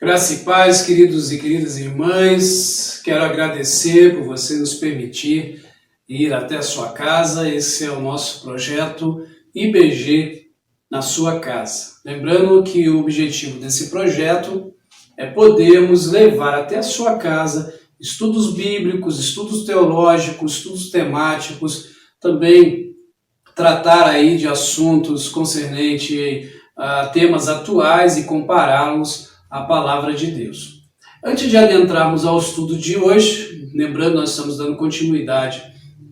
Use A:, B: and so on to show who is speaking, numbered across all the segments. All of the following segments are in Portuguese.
A: Graça e paz, queridos e queridas irmãs, quero agradecer por você nos permitir ir até a sua casa. Esse é o nosso projeto IBG na sua casa. Lembrando que o objetivo desse projeto é podermos levar até a sua casa estudos bíblicos, estudos teológicos, estudos temáticos, também tratar aí de assuntos concernentes a temas atuais e compará-los à palavra de Deus. Antes de adentrarmos ao estudo de hoje, lembrando, nós estamos dando continuidade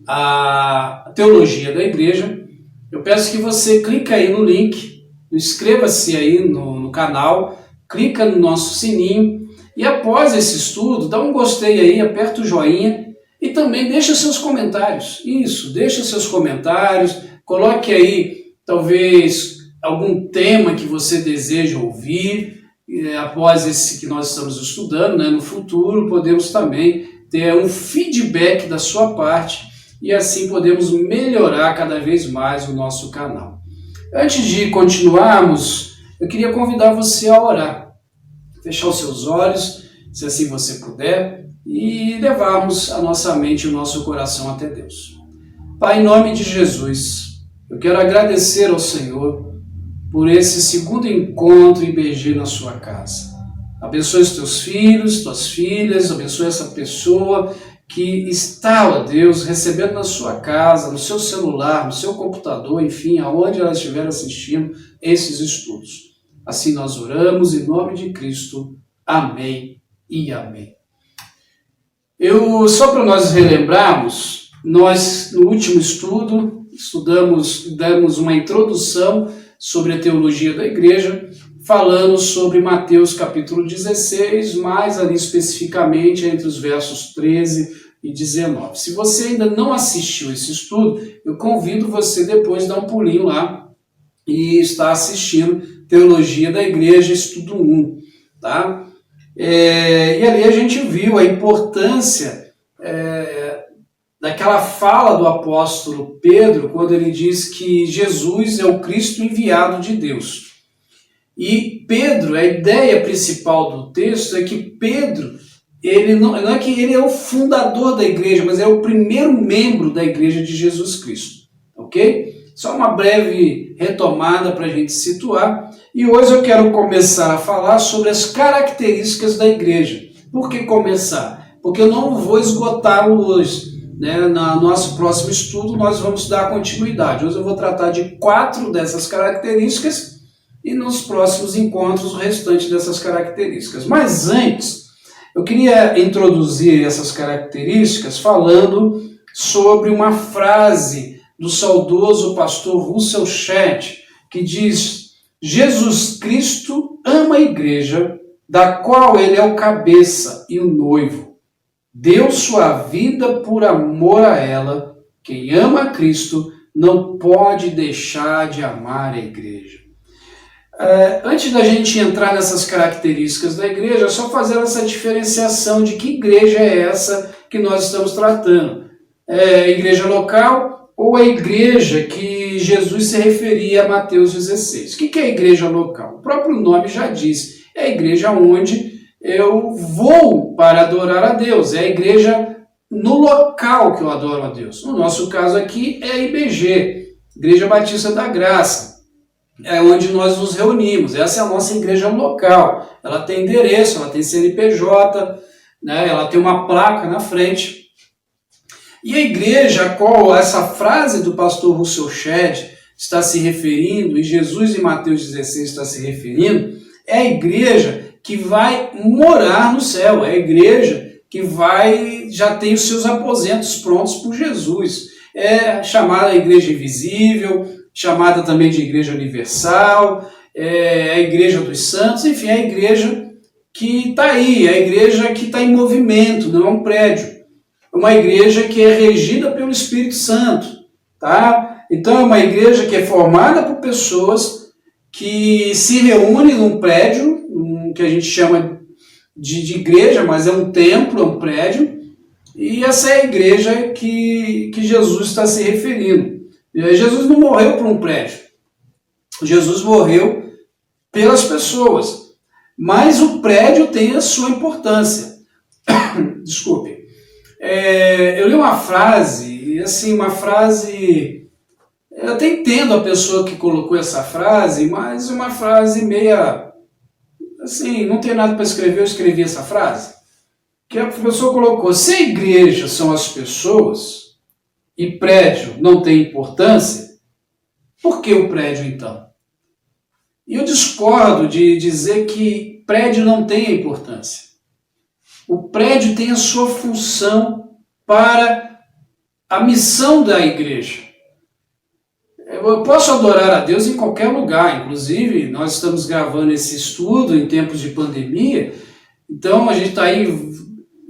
A: à teologia da igreja, eu peço que você clique aí no link, inscreva-se aí no canal, clica no nosso sininho e após esse estudo, dá um gostei aí, aperta o joinha e também deixa seus comentários. Isso, deixa seus comentários, coloque aí talvez algum tema que você deseja ouvir. Após esse que nós estamos estudando, no futuro podemos também ter um feedback da sua parte e assim podemos melhorar cada vez mais o nosso canal. Antes de continuarmos, eu queria convidar você a orar, fechar os seus olhos, se assim você puder, e levarmos a nossa mente e o nosso coração até Deus. Pai, em nome de Jesus, eu quero agradecer ao Senhor por esse segundo encontro IBG na sua casa. Abençoe os teus filhos, tuas filhas, abençoe essa pessoa que está, ó Deus, recebendo na sua casa, no seu celular, no seu computador, enfim, aonde ela estiver assistindo esses estudos. Assim nós oramos em nome de Cristo. Amém e amém. Só para nós relembrarmos, nós no último estudo demos uma introdução sobre a teologia da igreja, falando sobre Mateus capítulo 16, mais ali especificamente entre os versos 13 e 19. Se você ainda não assistiu esse estudo, eu convido você depois a dar um pulinho lá e estar assistindo Teologia da Igreja, estudo 1, tá? E ali a gente viu a importância daquela fala do apóstolo Pedro, quando ele diz que Jesus é o Cristo enviado de Deus. E Pedro, a ideia principal do texto é que Pedro, ele não é que ele é o fundador da igreja, mas é o primeiro membro da igreja de Jesus Cristo. Ok? Só uma breve retomada para a gente situar. E hoje eu quero começar a falar sobre as características da igreja. Por que começar? Porque eu não vou esgotá-lo hoje. No nosso próximo estudo nós vamos dar continuidade. Hoje eu vou tratar de 4 dessas características e nos próximos encontros o restante dessas características. Mas antes, eu queria introduzir essas características falando sobre uma frase do saudoso pastor Russell Shedd, que diz: Jesus Cristo ama a igreja, da qual ele é o cabeça e o noivo. Deu sua vida por amor a ela. Quem ama a Cristo não pode deixar de amar a igreja. Antes da gente entrar nessas características da igreja, é só fazer essa diferenciação de que igreja é essa que nós estamos tratando. É a igreja local ou a igreja que Jesus se referia a Mateus 16? O que é a igreja local? O próprio nome já diz. É a igreja onde eu vou para adorar a Deus. É a igreja no local que eu adoro a Deus. No nosso caso aqui é a IBG, Igreja Batista da Graça. É onde nós nos reunimos. Essa é a nossa igreja local. Ela tem endereço, ela tem CNPJ, ela tem uma placa na frente. E a igreja a qual essa frase do pastor Russell Shedd está se referindo, e Jesus em Mateus 16 está se referindo, é a igreja que vai morar no céu, é a igreja que já tem os seus aposentos prontos por Jesus. É chamada Igreja Invisível, chamada também de Igreja Universal, é a Igreja dos Santos, enfim, é a igreja que está aí, é a igreja que está em movimento, não é um prédio. É uma igreja que é regida pelo Espírito Santo, tá? Então é uma igreja que é formada por pessoas que se reúnem num prédio, que a gente chama de igreja, mas é um templo, é um prédio, e essa é a igreja que Jesus está se referindo. Jesus não morreu por um prédio, Jesus morreu pelas pessoas. mas o prédio tem a sua importância. Desculpe. Eu li uma frase, assim, eu até entendo a pessoa que colocou essa frase, mas uma frase meia, assim, não tem nada para escrever, eu escrevi essa frase, que a pessoa colocou: se a igreja são as pessoas e prédio não tem importância, por que o prédio então? E eu discordo de dizer que prédio não tem importância. O prédio tem a sua função para a missão da igreja. Eu posso adorar a Deus em qualquer lugar, inclusive nós estamos gravando esse estudo em tempos de pandemia, então a gente está aí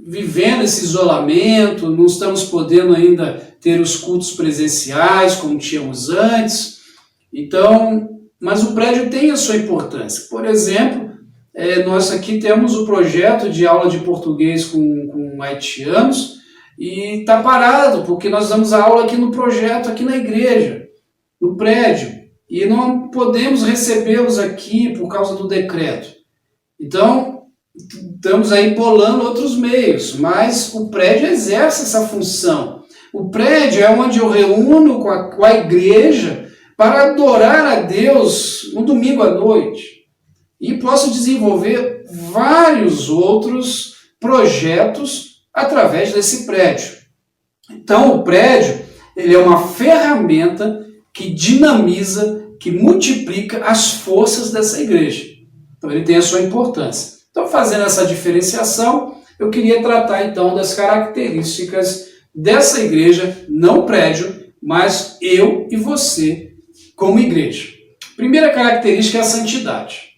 A: vivendo esse isolamento, não estamos podendo ainda ter os cultos presenciais como tínhamos antes, então, mas o prédio tem a sua importância. Por exemplo, nós aqui temos o projeto de aula de português com haitianos e está parado, porque nós damos a aula aqui no projeto, aqui na igreja, no prédio, e não podemos recebê-los aqui por causa do decreto. Então, estamos aí bolando outros meios, mas o prédio exerce essa função. O prédio é onde eu reúno com a igreja para adorar a Deus no domingo à noite. E posso desenvolver vários outros projetos através desse prédio. Então, o prédio ele é uma ferramenta que dinamiza, que multiplica as forças dessa igreja. Então, ele tem a sua importância. Então, fazendo essa diferenciação, eu queria tratar, então, das características dessa igreja, não prédio, mas eu e você como igreja. Primeira característica é a santidade.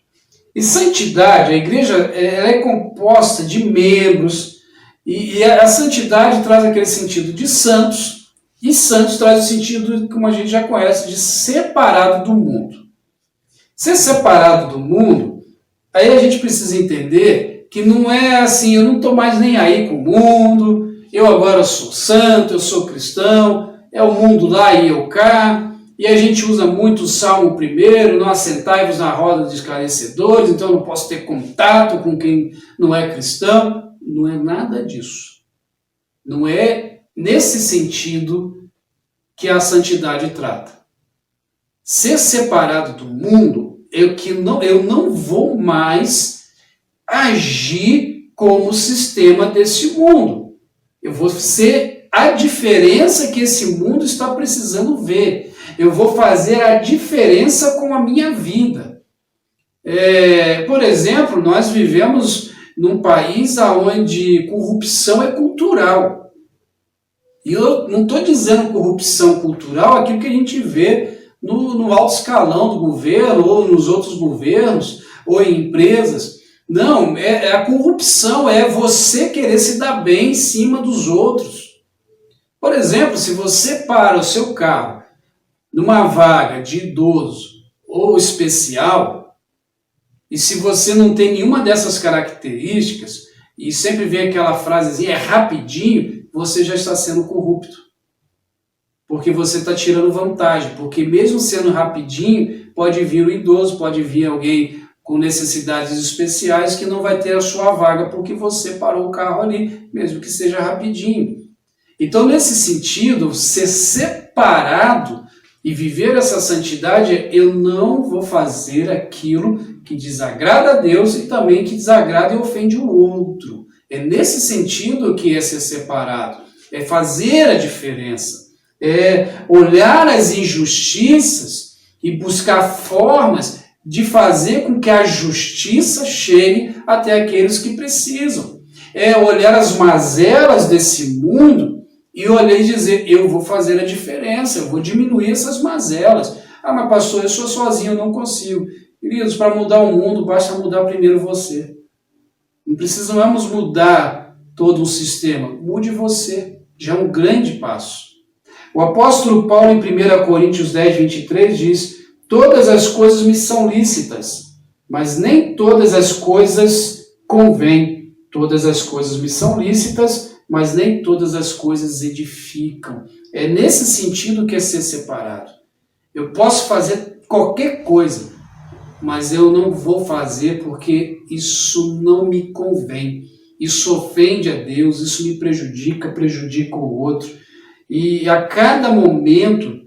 A: E santidade, a igreja ela é composta de membros, e a santidade traz aquele sentido de santos, e santos traz o sentido, como a gente já conhece, de separado do mundo. Ser separado do mundo, aí a gente precisa entender que não é assim, eu não estou mais nem aí com o mundo, eu agora sou santo, eu sou cristão, é o mundo lá e eu cá, e a gente usa muito o Salmo 1, não assentai-vos na roda dos esclarecedores, então eu não posso ter contato com quem não é cristão. Não é nada disso. Não é nesse sentido que a santidade trata. Ser separado do mundo é que eu não vou mais agir como sistema desse mundo. Eu vou ser a diferença que esse mundo está precisando ver. Eu vou fazer a diferença com a minha vida. Por exemplo, nós vivemos num país onde corrupção é cultural. E eu não estou dizendo corrupção cultural aquilo que a gente vê no alto escalão do governo, ou nos outros governos, ou em empresas. Não, a corrupção é você querer se dar bem em cima dos outros. Por exemplo, se você para o seu carro numa vaga de idoso ou especial, e se você não tem nenhuma dessas características, e sempre vem aquela frasezinha, é rapidinho, você já está sendo corrupto. Porque você está tirando vantagem. Porque mesmo sendo rapidinho, pode vir um idoso, pode vir alguém com necessidades especiais que não vai ter a sua vaga porque você parou o carro ali, mesmo que seja rapidinho. Então, nesse sentido, ser separado e viver essa santidade, eu não vou fazer aquilo que desagrada a Deus e também que desagrada e ofende o outro. É nesse sentido que é ser separado, é fazer a diferença, é olhar as injustiças e buscar formas de fazer com que a justiça chegue até aqueles que precisam. É olhar as mazelas desse mundo e olhar e dizer, eu vou fazer a diferença, eu vou diminuir essas mazelas. Ah, mas pastor, eu sou sozinho, eu não consigo. Queridos, para mudar o mundo, basta mudar primeiro você. Não precisamos mudar todo um sistema. Mude você. Já é um grande passo. O apóstolo Paulo, em 1 Coríntios 10, 23, diz, todas as coisas me são lícitas, mas nem todas as coisas convêm. Todas as coisas me são lícitas, mas nem todas as coisas edificam. É nesse sentido que é ser separado. Eu posso fazer qualquer coisa, mas eu não vou fazer porque isso não me convém. Isso ofende a Deus, isso me prejudica, prejudica o outro. E a cada momento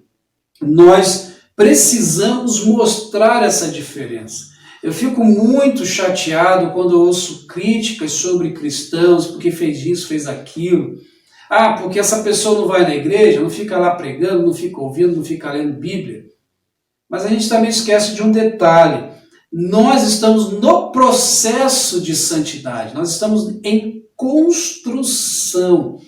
A: nós precisamos mostrar essa diferença. Eu fico muito chateado quando eu ouço críticas sobre cristãos, porque fez isso, fez aquilo. Ah, porque essa pessoa não vai na igreja, não fica lá pregando, não fica ouvindo, não fica lendo Bíblia. Mas a gente também esquece de um detalhe. Nós estamos no processo de santidade, nós estamos em construção.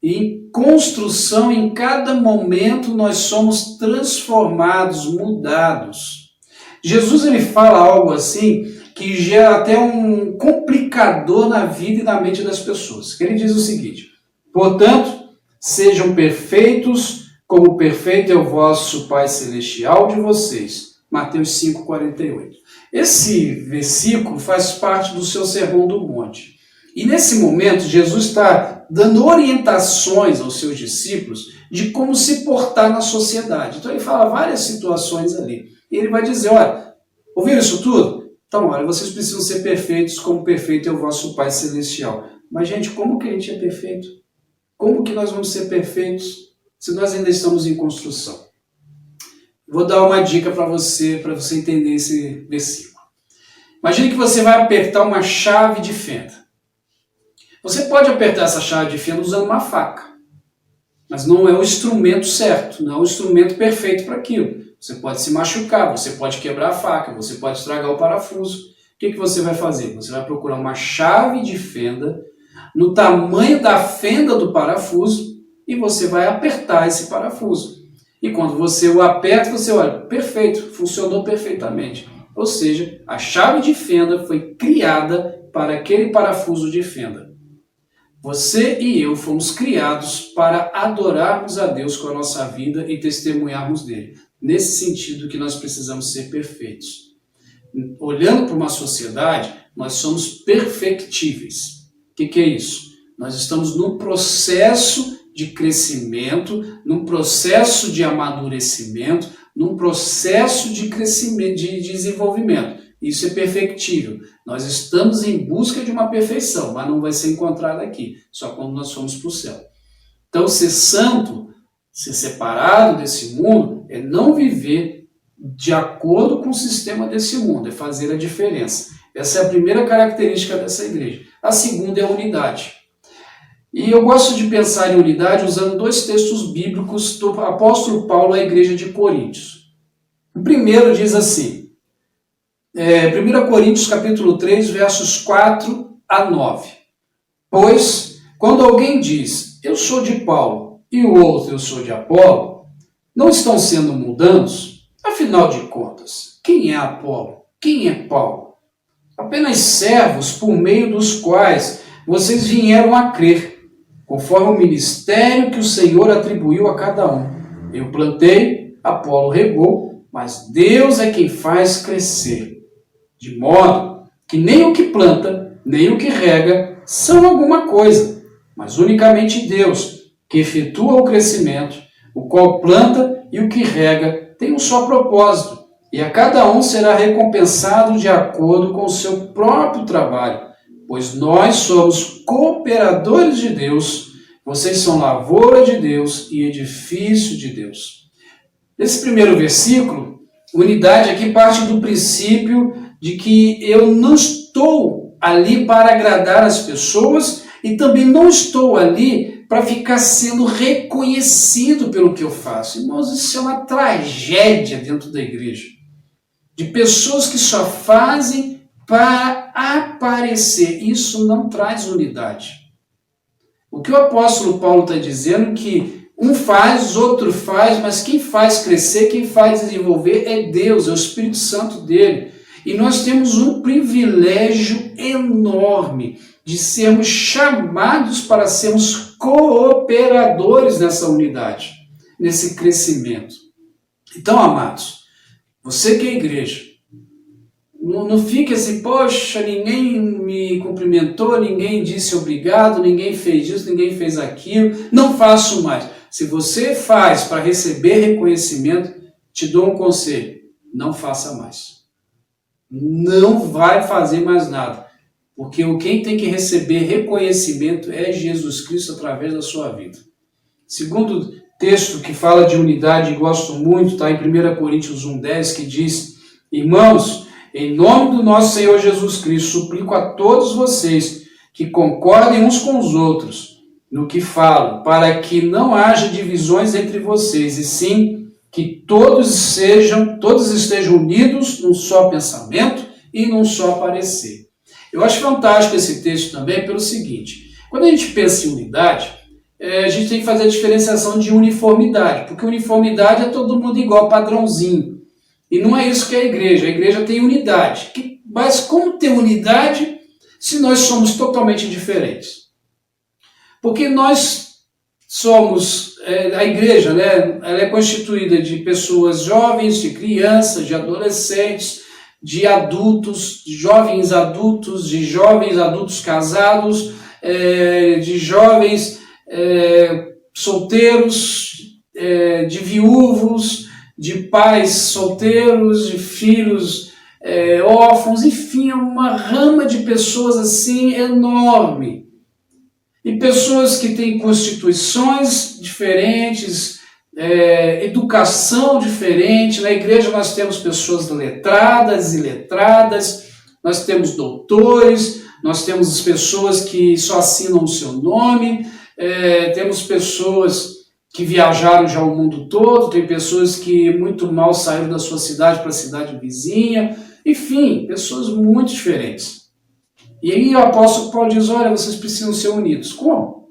A: E em construção, em cada momento, nós somos transformados, mudados. Jesus ele fala algo assim que gera até um complicador na vida e na mente das pessoas. Ele diz o seguinte: portanto, sejam perfeitos, como perfeito é o vosso Pai Celestial de vocês. Mateus 5,48. Esse versículo faz parte do seu Sermão do Monte. E nesse momento, Jesus está dando orientações aos seus discípulos de como se portar na sociedade. Então ele fala várias situações ali. E ele vai dizer, olha, ouviram isso tudo? Então, olha, vocês precisam ser perfeitos como perfeito é o vosso Pai Celestial. Mas, gente, como que a gente é perfeito? Como que nós vamos ser perfeitos se nós ainda estamos em construção? Vou dar uma dica para você entender esse versículo. Imagine que você vai apertar uma chave de fenda. Você pode apertar essa chave de fenda usando uma faca, mas não é o instrumento certo, não é o instrumento perfeito para aquilo. Você pode se machucar, você pode quebrar a faca, você pode estragar o parafuso. O que você vai fazer? Você vai procurar uma chave de fenda no tamanho da fenda do parafuso e você vai apertar esse parafuso. E quando você o aperta, você olha, perfeito, funcionou perfeitamente. Ou seja, a chave de fenda foi criada para aquele parafuso de fenda. Você e eu fomos criados para adorarmos a Deus com a nossa vida e testemunharmos dele. Nesse sentido que nós precisamos ser perfeitos. Olhando para uma sociedade, nós somos perfectíveis. O que é isso? Nós estamos num processo de crescimento, num processo de amadurecimento, num processo de crescimento, de desenvolvimento. Isso é perfectível. Nós estamos em busca de uma perfeição, mas não vai ser encontrada aqui, só quando nós formos para o céu. Então, ser santo, ser separado desse mundo, é não viver de acordo com o sistema desse mundo, é fazer a diferença. Essa é a primeira característica dessa igreja. A segunda é a unidade. E eu gosto de pensar em unidade usando dois textos bíblicos do apóstolo Paulo à igreja de Coríntios. O primeiro diz assim, 1 Coríntios capítulo 3, versos 4 a 9. Pois, quando alguém diz, eu sou de Paulo, e o outro, eu sou de Apolo, não estão sendo mudados? Afinal de contas, quem é Apolo? Quem é Paulo? Apenas servos por meio dos quais vocês vieram a crer, conforme o ministério que o Senhor atribuiu a cada um. Eu plantei, Apolo regou, mas Deus é quem faz crescer. De modo que nem o que planta, nem o que rega são alguma coisa, mas unicamente Deus, que efetua o crescimento, o qual planta e o que rega tem um só propósito, e a cada um será recompensado de acordo com o seu próprio trabalho, pois nós somos cooperadores de Deus, vocês são lavoura de Deus e edifício de Deus. Nesse primeiro versículo, unidade aqui parte do princípio de que eu não estou ali para agradar as pessoas e também não estou ali para ficar sendo reconhecido pelo que eu faço. Irmãos, isso é uma tragédia dentro da igreja. De pessoas que só fazem para aparecer. Isso não traz unidade. O que o apóstolo Paulo está dizendo é que um faz, outro faz, mas quem faz crescer, quem faz desenvolver é Deus, é o Espírito Santo dele. E nós temos um privilégio enorme de sermos chamados para sermos cooperadores nessa unidade, nesse crescimento. Então, amados, você que é igreja, não fique assim, poxa, ninguém me cumprimentou, ninguém disse obrigado, ninguém fez isso, ninguém fez aquilo, não faço mais. Se você faz para receber reconhecimento, te dou um conselho, não faça mais. não vai fazer mais nada. Porque quem tem que receber reconhecimento é Jesus Cristo através da sua vida. Segundo texto que fala de unidade, e gosto muito, está em 1 Coríntios 1,10, que diz: irmãos, em nome do nosso Senhor Jesus Cristo, suplico a todos vocês que concordem uns com os outros no que falo, para que não haja divisões entre vocês, e sim que todos estejam unidos num só pensamento e num só parecer. Eu acho fantástico esse texto também pelo seguinte: quando a gente pensa em unidade, a gente tem que fazer a diferenciação de uniformidade, porque uniformidade é todo mundo igual, padrãozinho. E não é isso que é a igreja tem unidade. Mas como ter unidade se nós somos totalmente diferentes? Porque nós somos, a igreja, né, ela é constituída de pessoas jovens, de crianças, de adolescentes, de adultos, de jovens adultos casados, de jovens solteiros, de viúvos, de pais solteiros, de filhos órfãos, enfim, é uma rama de pessoas assim enorme. E pessoas que têm constituições diferentes, educação diferente. Na igreja nós temos pessoas letradas e iletradas, nós temos doutores, nós temos pessoas que só assinam o seu nome, temos pessoas que viajaram já o mundo todo, tem pessoas que muito mal saíram da sua cidade para a cidade vizinha, enfim, pessoas muito diferentes. E aí o apóstolo Paulo diz: olha, vocês precisam ser unidos. Como?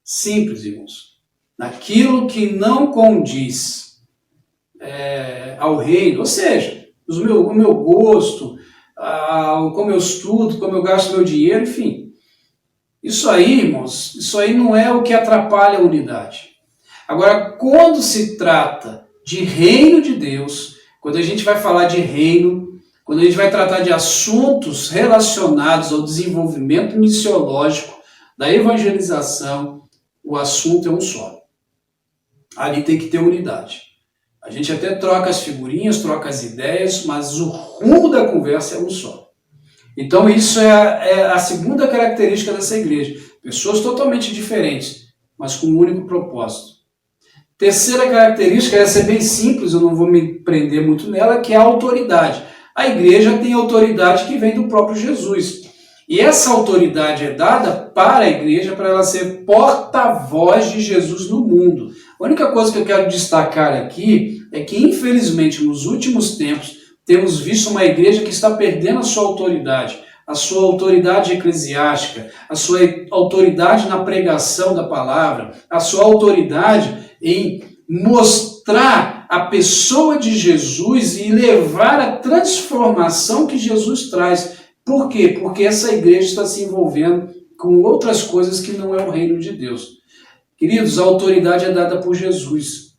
A: Simples, irmãos. Naquilo que não condiz ao reino, ou seja, o meu gosto, como eu estudo, como eu gasto meu dinheiro, enfim. Isso aí, irmãos, isso aí não é o que atrapalha a unidade. Agora, quando se trata de reino de Deus, quando a gente vai falar de reino, quando a gente vai tratar de assuntos relacionados ao desenvolvimento missiológico, da evangelização, o assunto é um só. Ali tem que ter unidade. A gente até troca as figurinhas, troca as ideias, mas o rumo da conversa é um só. Então isso é a segunda característica dessa igreja. Pessoas totalmente diferentes, mas com um único propósito. Terceira característica, essa é bem simples, eu não vou me prender muito nela, que é a autoridade. A igreja tem autoridade que vem do próprio Jesus. E essa autoridade é dada para a igreja, para ela ser porta-voz de Jesus no mundo. A única coisa que eu quero destacar aqui é que, infelizmente, nos últimos tempos, temos visto uma igreja que está perdendo a sua autoridade eclesiástica, a sua autoridade na pregação da palavra, a sua autoridade em mostrar a pessoa de Jesus e levar a transformação que Jesus traz. Por quê? Porque essa igreja está se envolvendo com outras coisas que não é o reino de Deus. Queridos, a autoridade é dada por Jesus.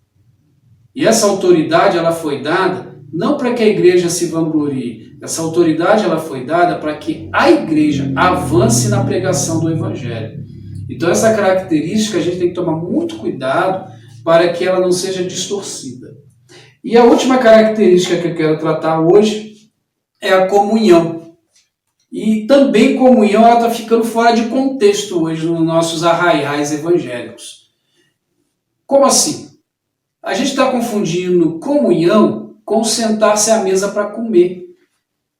A: E essa autoridade ela foi dada não para que a igreja se vanglorie. Essa autoridade ela foi dada para que a igreja avance na pregação do evangelho. Então essa característica a gente tem que tomar muito cuidado para que ela não seja distorcida. E a última característica que eu quero tratar hoje é a comunhão. E também comunhão ela está ficando fora de contexto hoje nos nossos arraiais evangélicos. Como assim? A gente está confundindo comunhão com sentar-se à mesa para comer.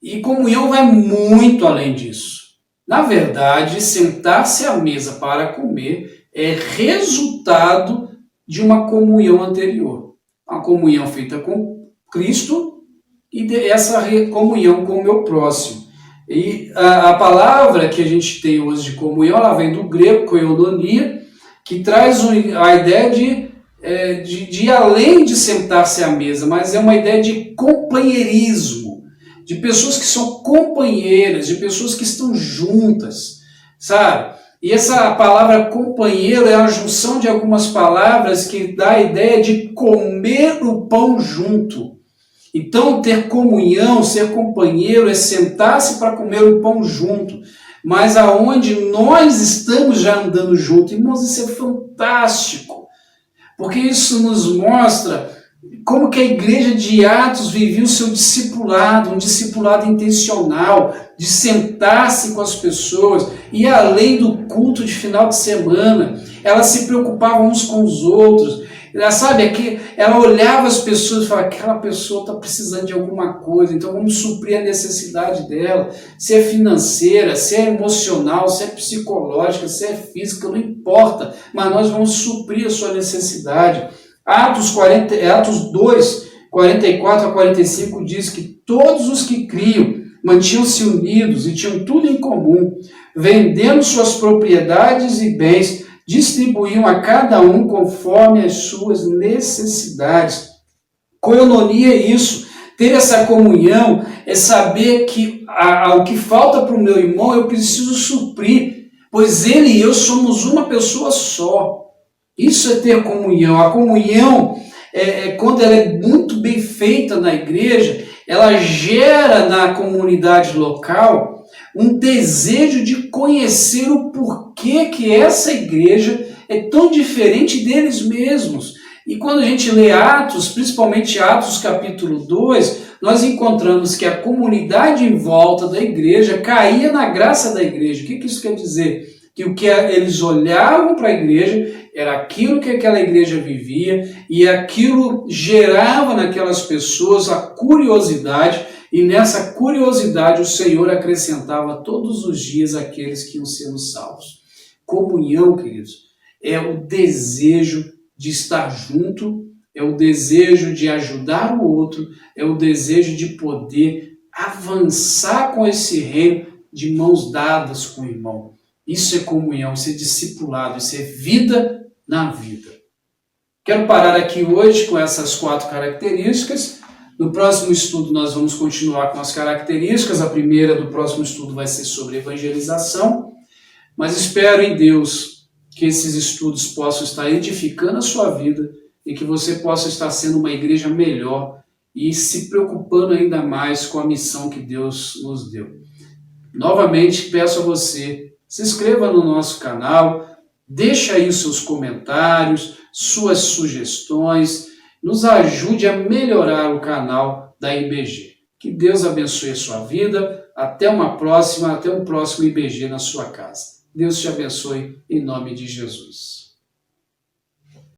A: E comunhão vai muito além disso. Na verdade, sentar-se à mesa para comer é resultado de uma comunhão anterior. Uma comunhão feita com Cristo e essa comunhão com o meu próximo. E a palavra que a gente tem hoje de comunhão, ela vem do grego, koinonia, que traz a ideia de ir além de sentar-se à mesa, mas é uma ideia de companheirismo, de pessoas que são companheiras, de pessoas que estão juntas, sabe? E essa palavra companheiro é a junção de algumas palavras que dá a ideia de comer o pão junto. Então, ter comunhão, ser companheiro, é sentar-se para comer o pão junto, mas aonde nós estamos já andando junto. Irmãos, isso é fantástico. Porque isso nos mostra como que a igreja de Atos vivia o seu discipulado, um discipulado intencional, de sentar-se com as pessoas, e além do culto de final de semana, elas se preocupavam uns com os outros. Ela, sabe, aqui, ela olhava as pessoas e falava, aquela pessoa está precisando de alguma coisa, então vamos suprir a necessidade dela, se é financeira, se é emocional, se é psicológica, se é física, não importa, mas nós vamos suprir a sua necessidade. Atos 2, 44 a 45 diz que todos os que criam mantinham-se unidos e tinham tudo em comum, vendendo suas propriedades e bens, distribuíam a cada um conforme as suas necessidades. Coinonia é isso, ter essa comunhão é saber que o que falta para o meu irmão eu preciso suprir, pois ele e eu somos uma pessoa só. Isso é ter comunhão. A comunhão, quando ela é muito bem feita na igreja, ela gera na comunidade local um desejo de conhecer o porquê que essa igreja é tão diferente deles mesmos. E quando a gente lê Atos, principalmente Atos capítulo 2, nós encontramos que a comunidade em volta da igreja caía na graça da igreja. O que isso quer dizer? Que o que eles olhavam para a igreja era aquilo que aquela igreja vivia e aquilo gerava naquelas pessoas a curiosidade, e nessa curiosidade o Senhor acrescentava todos os dias aqueles que iam sendo salvos. Comunhão, queridos, é o desejo de estar junto, é o desejo de ajudar o outro, é o desejo de poder avançar com esse reino de mãos dadas com o irmão. Isso é comunhão, isso é discipulado, isso é vida na vida. Quero parar aqui hoje com essas 4 características. No próximo estudo nós vamos continuar com as características. A primeira do próximo estudo vai ser sobre evangelização. Mas espero em Deus que esses estudos possam estar edificando a sua vida e que você possa estar sendo uma igreja melhor e se preocupando ainda mais com a missão que Deus nos deu. Novamente peço a você, se inscreva no nosso canal, deixe aí os seus comentários, suas sugestões, nos ajude a melhorar o canal da IBG. Que Deus abençoe a sua vida, até uma próxima, até um próximo IBG na sua casa. Deus te abençoe em nome de Jesus.